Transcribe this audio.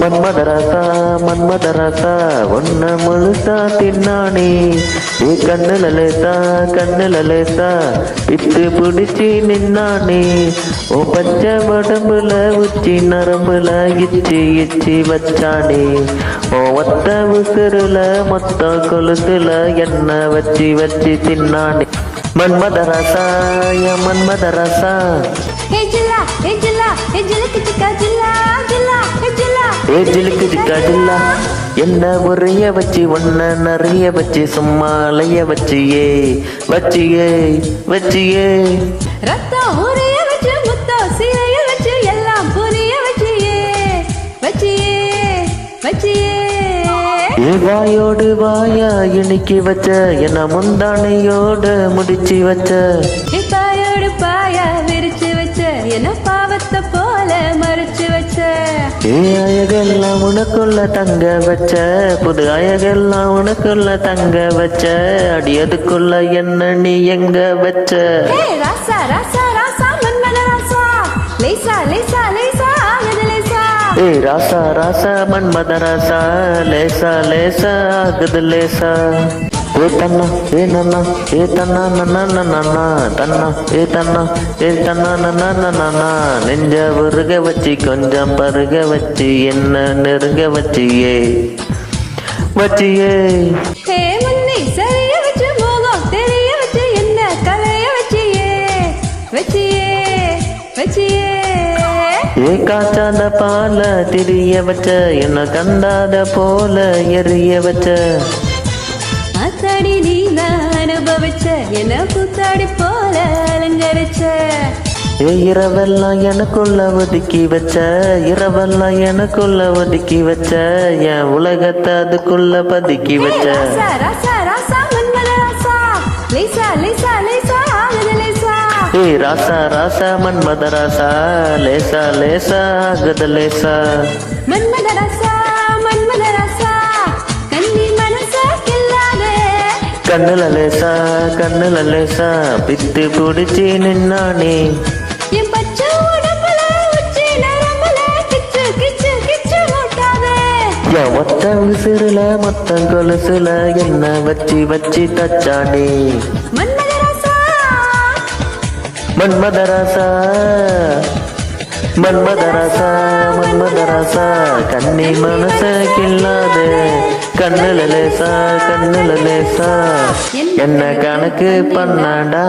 மன்மதராசா மன்மதராசா ஒன்ன முழுசா தின்னானே ஏ கண்ணுல லேசா பித்து பிடிச்சி நின்னானே ஓ பச்சை உடம்புல உச்சி நரம்புல இச்சி வச்சானே ஓ ஒத்த உசுருல மொத்த கொலுசுல என்ன வச்சு தின்னானே மன்மதராசா யா மன்மதராசா ஏஜிலுக்கு ஜில்லா என்ன உரைய வச்சு ஒன்ன நிறைய வச்சு சும்மா அலைய வச்சியே ரத்தம் உரைய வச்சு முத்தம் சீரைய வச்சு எல்லாம் புரிய வச்சியே வாயோடு வாயா இனிக்கி வச்ச என்ன முந்தானையோட முடிச்சு வச்ச தாயோடு பாயா விரிச்சு வச்ச என்ன பாவத்தை போல மறைச்சு வச்ச அழகெல்லாம் உனக்குள்ள தங்க வச்ச புது அழகெல்லாம் உனக்குள்ள தங்க வச்ச அடியதுக்குள்ள என்ன நீ எங்க வச்ச ராசா ராசா ராசா மன்மத ராசா லேசா லேசா லேசா ஆகுது லேசா ராசா ராசா மன்மத ராசா லேசா ஆகுது லேசா ஏ தன்னா ஏ நன்னா ஏ தன்னா நன்னா தன்னா ஏ தன்னா நன்னா நெஞ்ச உருக வச்சு கொஞ்சம் பருக வச்சு என்ன நெருங்க வச்சியே முன்னி சரிய வச்சு மோகம் தெரிய வச்சு என்ன கலைய வச்சியே ஏ காய்ச்சாத பால திரிய வச்ச என்ன கண்டாத போல எரிய வச்ச ஆத்தாடி நீ அனுபவிச்ச என்ன கூத்தாடி போல அலங்கரிச்ச இரவெல்லாம் எனக்குள்ள ஒதுக்கி வச்ச என் உலகத்தை அதுக்குள்ள பதுக்கி வச்ச ராசா ராசா மன்மத ராசா லேசா லேசா லேசா ஆகுது லேசா ராசா ராசா மன்மத ராசா லேசா ஆகுது லேசா மன்மத ராசா கண்ணி மனசா கில்லாதே கண்ணுல லேசா பித்து பிடிச்சி நின்னானே என் பச்சை உடம்புல உச்சி நரம்புல கிச்சு மூட்டாதே என் ஒத்த உசுருல மொத்தம் கொலுசுல என்ன வச்சு தச்சானே மன்மத ராசா கண்ணி மனச கில்லாது கண்ணுல லேசா என்ன கணக்கு பண்ணாடா